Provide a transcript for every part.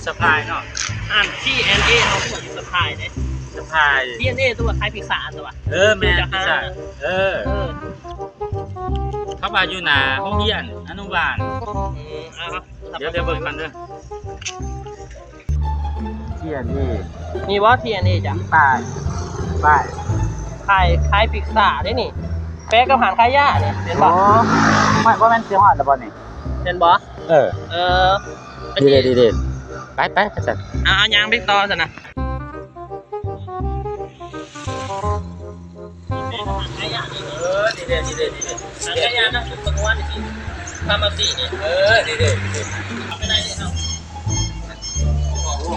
สะพายเนาะอ่าน T&A เขาพูดอยู่สะพายเนี่ยสะพาย T&A ตัวคล้ายพิซซ่าตัวแม่พิซซ่าเขามาอยู่หน้าห้องเรียนอนุบาลเดี๋ยวเบิ่งกันเด้อT&Aนี่ว่า T&A จ้ะป้ายคล้ายพิซซ่าได้นี่แป๊กกับหางคายย่าเนี่ยเห็นบ่ไม่ว่ามันสิฮอดแล้วบ่นี่เห็นบ่ดีไปจัดยางไปต่อซะนะดีหางคายย่านะคือตรงวันนี่ทำมาสินี่ดีเอาไปได้เลยครับ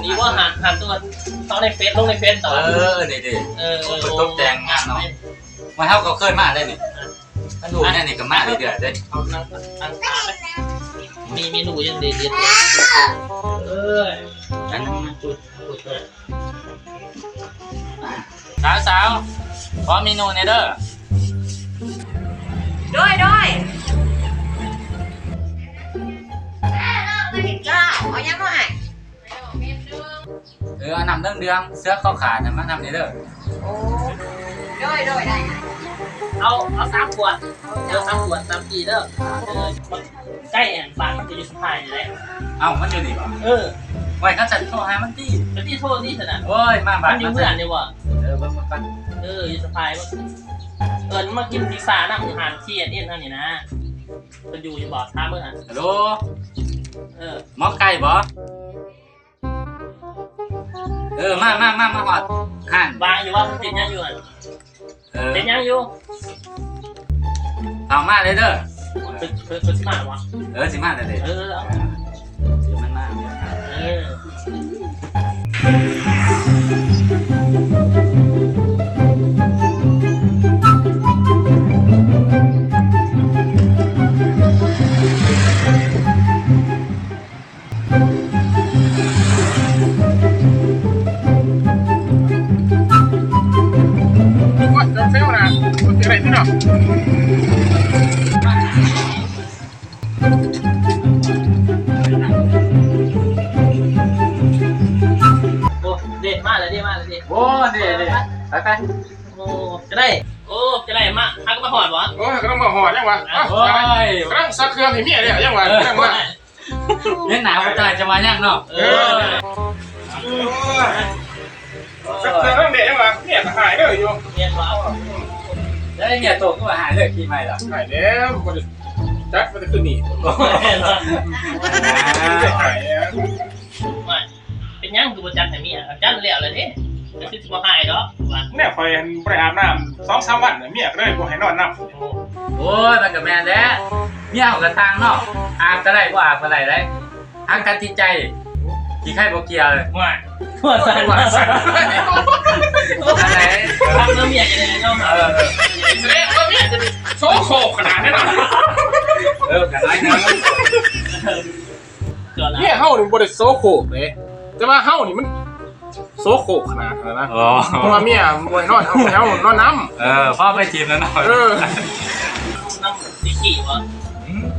นี่ว่าหันตัวเขาในเฟซลงในเฟซต่อดีตกแต่งงานเนาะมาเฮาก็เคยมาได้นี่ถ้าดูเนี่ยนี่ก็มาเรื่อยๆได้เอานั่งมีเมนูยังดีอันนั้นจุดสาวขอเมนูเนี่ยเด้อด้วยเอายังไงเอานำเรื่องเสื้อเข้าขาเนี่ยมานำเนี่ยเด้อโอ้ด้วยได้เอา3 ขวด3 ขวด3 ปีเด้อใกล้แอนปากมันจะอยู่สุดท้ายนี่แหละมันอยู่นี่ป่ะไว้เขาจัดโทรหามันตีโทษนี่ขนาดมาบ้านมันอยู่เมื่อเนี่ยวะเบิ่งกันอยู่สุดท้ายมากินพิซซ่าน้ำอาหารที่เอ็นเท่านี้นะมันอยู่บ่ท้าเมื่อฮัลโหลหมอไก่บ่มาหอดห่านวางอยู่ว่ามันติดยังอยู่ติดยังอยู่เอามาเลยเด้อเป็นสิมาวะสิมาเลยเดี๋ยวมันมาเด็ดมากเลยไปจะได้มาทักมาหอดวะก็ต้องมาหอดยังวะกำลังซักเครื่องให้เมียเนี่ยยังวะเนี่ยหนาวตายจะมาย่างเนาะซักเครื่องต้องเด็ดยังวะเนี่ยหายเลยอยู่เนี่ยว้าวแล้วเนี่ยโตก็หายเลยกี่ไม่หรอหายแล้วมันจะจัดมันจะขึ้นหนีหายเป็นยังคือประจันแต่เมียจันเหลี่ยเลยนี่จะคือจะมาหายเนาะเนี่ยคอยไปอาบน้ำ2-3 วันเมียก็เลยกูให้นอนน้ำมันกับแม่แล้วเมียของกระตังเนาะอาบก็ได้ก็อาบก็ได้เลยอาการจิตใจกี่ไข่โบเกียเลยทั่วสั่นอะไรทำเมียยังไงเนาะแสดงว่าเมียจะโซโคขนาดนั้นกันน้อยนะเนี่ยเฮ้านี่บริโซโคเลยแต่ว่าเฮ้านี่มันโซโคขนาดนั้นนะเพราะว่าเมียบริโนอนเอานอนน้ำพ่อไปทีมแล้วหน่อยน้ำดิกี้วะ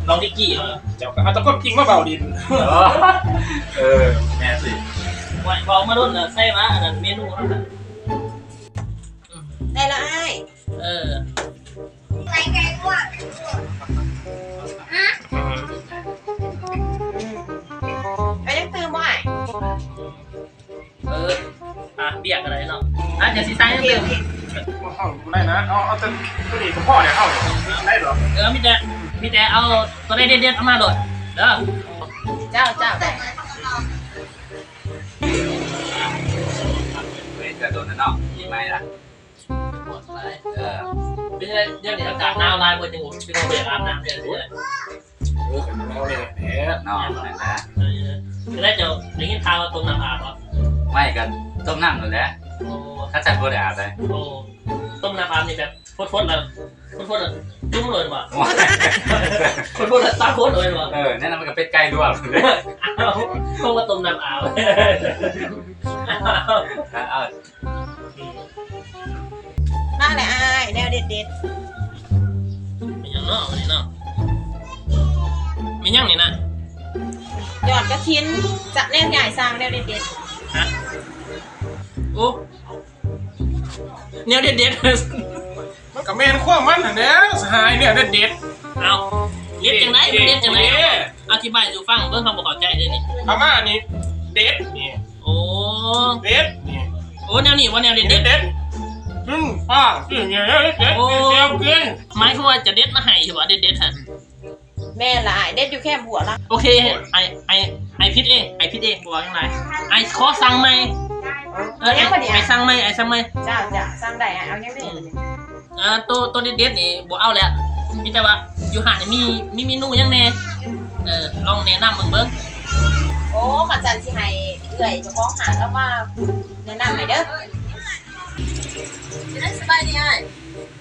น้องดิกี้เหรอเจ้าก็ต้องกินว่าเบาดินแม่สิบอกมารุ่นใช่ไหมอันนั้นเมนูได้ละไอ้ใส่แกงว่ะไปยังตื่นบ่อยเบียกอะไรเนาะจะซีซ่ายังตื่นได้นะเอาตัวนี้ตัวพ่อเนี่ยเอาได้หรอมีแต่เอาตัวได้เด็ดๆเอามาโดดเจ้ากระโดดนะเนาะมีไหมล่ะไม่ใช่เดี๋ยวนี้อากาศหนาวลายมันจะงูเป็นเบียกอาบน้ำเนี่ยกันเราเนี่ยเนาะนะจะได้เจอได้ยินข่าวต้มน้ำอาบอ่ะไม่กันต้มน้ำหมดแล้วถ้าจัดโบราณเลยต้มน้ำอาบนี่แบบฟดแล้วจุ้มเลยว่ะฟดแล้วตาโคตรเลยว่ะนั่นมันก็เป็นไก่ด้วยคงว่าต้มน้ำอาบน่าแหละแนวเด็ดมียังเนาะนี่เนาะมียังนี่นะเ ยอดกระถินจะแนวใหญ่สร้างแนวเด็ด ฮะโอ้แนวเด็ด มันกับแม่นขั้วมันน่ะเนี่ยสหายเนี่ยเด็ด ๆเอาเด็ดจังไหนเด็ดจังไหนอธิบายสู่ฟังเบิ่งคำบอกเข้าใจเลยนี่ พม่านี่เด็ดนี่ โอ้ เด็ดนี่ โอ้แนวนี้ว่าแนวเด็ด เด็ดป้าคือไงเด็ดเด็ดกิน หมายถึงว่าจะเด็ดมาให้ใช่ป่ะเด็ดฮะ ๆแม่ละอายเด็ดอยู่แค่บัวละ โอเคไอพิดเองบอกยังไงไอขอสั่งไหมไอสั่งไหมเจ้าจะสร้างได้เอายังได้ ตัวเด็ดนี่บอกเอาแล้วมีแต่ว่าอยู่หาดมีเมนูยังแน่ลองแนะนำเบิ่ง โอ้ขันจันสิให้เอื่อยเจ้าของหาแล้วมาแนะนำให้เด้อจะได้สบายดี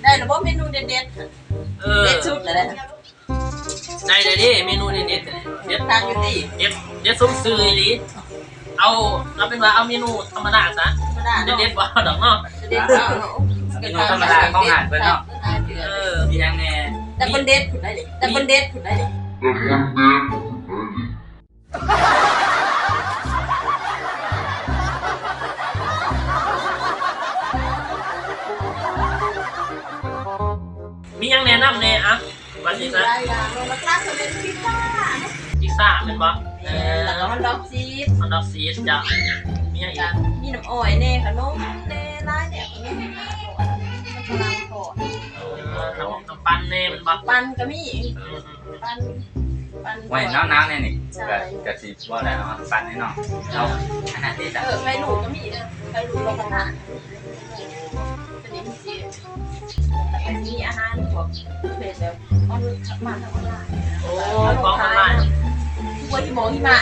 ได้ระบบเมนูเด็ดๆเด็ดชุดเลย ได้เลยดิเมนูเด็ด ทางอยู่ดี เด็ดสมซื่อดิเอาเป็นว่าเอาเมนูธรรมดาซะเด็ดว่าดอกเนาะ เด็ด เมนูธรรมดาของอาหารเพิ่นเนาะมีหยังแน่ แต่คนเด็ดผุดได้เลยแต่คนเด็ดผุดได้เลย มียังแนะนำแน่อะวันนี้ซะ ได้ยังราคาจะเป็นพิซซ่า พิซซ่าเป็นบ่ แล้วก็มันดอกซีด มันดอกซีสจ้ะมีอย่างอีก มีน้ำอ้อยเน่ขนมเน่ร้ายเนี่ยขนมมันกำลังโผล่ น้ำปั้นแน่มันบ่ ปันก็มีปัน ไว้น้ำๆเนี่ยนี่ก็สิว่าแล้วปั่นให้น้องเอาอาหารที่จ้ะ ไข่หลูกก็มีนะไข่หลูกลงกระทะเป็นนิมจีแต่ก็มีอาหารพวกเป็นแบบออนมาทำอะไร โอ้ของออนไลน์ ทุกวันที่มองที่มา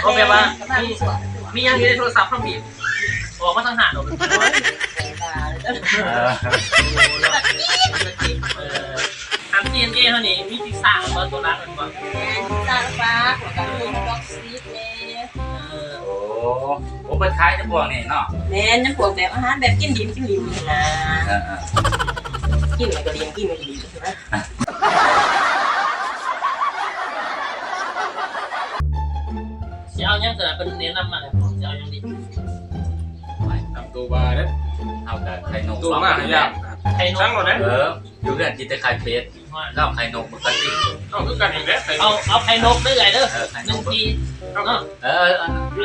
มีอย่างอยู่ในโทรศัพท์ข้างบีบออกมาทางหาดออกไปทำ DNA เท่านี้มีพิซซ่ามาตัวร้านมันบ่ ซาฟ้าหัวกระดูกด็อกซีดเน่ โอ้เปิดขายจะพวกนี่เนาะ เน่นั่นพวกแบบอาหารแบบกินดิบนะ กินอะไรก็เลี้ยงกินไม่ดีใช่ไหม จะเอายังแต่เป็นเน้นนำมาเลยจะเอายังดี ทำตัวบาร์เนี่ย เอาแต่ไข่นก ตัวมากยาก ไข่น ทั้ง ก หมดเลย อยู่เรื่องกินแต่ไข่เป็ดแล้วไข่นกมันก็ติด ต้องคือกันอีกแล้ว เอาไข่นกได้เลยเด้อหนึ่งทีเนาะ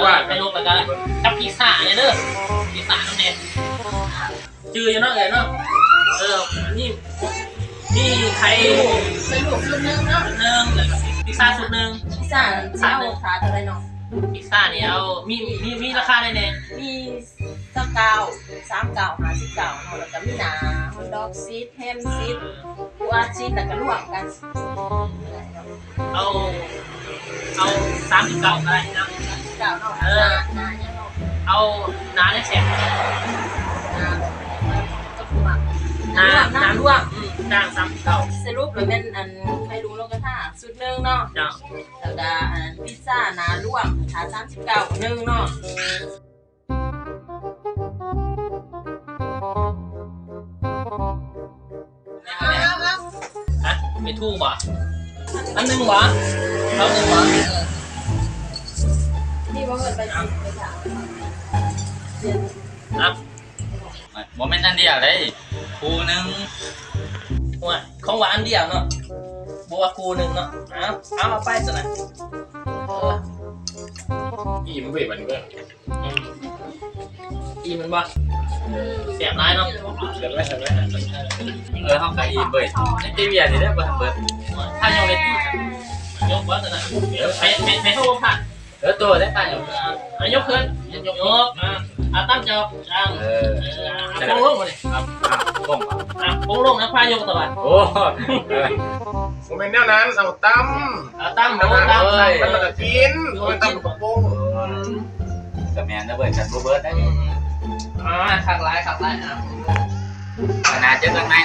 ว่า ไข่นกแล้วก็กับพิซซ่าเนี่ยเด้อพิซซ่าน้ำเนยจืดอยู่เนาะเนาะนี่ไข่ ใส่หมูชุดนึงเนาะ นึงแล้วก็พิซซ่าชุดนึง พิซซ่าเจ้าขาอะไรเนาะ พิซซ่าเนี่ยเอามีราคาได้แน่ มีสักเก้า39 59เนาะแล้วก็มีหนาฮอทดอกซีดแฮมซีดกัวซีดแต่ก็รวมกัน เอา39ได้นะ 39เนาะนาเนี่ยเนาะ เอาน้าได้แฉก ก็คือว่า น้ำร่วมจ้าง39 สรุปเลยเป็นอันไข่ลุงโลกระทะสุดนึงเนาะ จ้า แล้วก็อันพิซซ่านาร่วมขา39นึงเนาะ ฮะไม่ถูกบ่อันนึงบ่เอาหนึ่งบ่ นี่บ่เงินไปสิไปถาม ครับ โมเมนต์นั่นเดียวเลยครูนึง ว่าของหวานอันเดียวเนาะบัวคูหนึ่งเนาะเอาไปสินะ อีมันเว็บอันนี้เว้ย อีมันบ่เสียบร้ายเนาะ เสร็จไหม ห้องไก่อีเบิร์ดในทีวีนี่ได้เบิร์ดถ้ายองเลยที่ ยกบ่สินะไม่เข้าผ่าน ตัวได้ป่ะอยู่ ยกขึ้นยกตั้งจอบโป่งลงมาเลย ป้อง โป่งลงนะพายกตะวัน โอ้ ผมเป็นแนวนั้นเอาตั้ม ตั้ง ตั้ม โป่งตั้ง มันละกินมันตั้มกับโป้ง กับแมนนะเบิร์ดกันเบิร์ดได้ ขักลาย ขนาดเจอกันไหม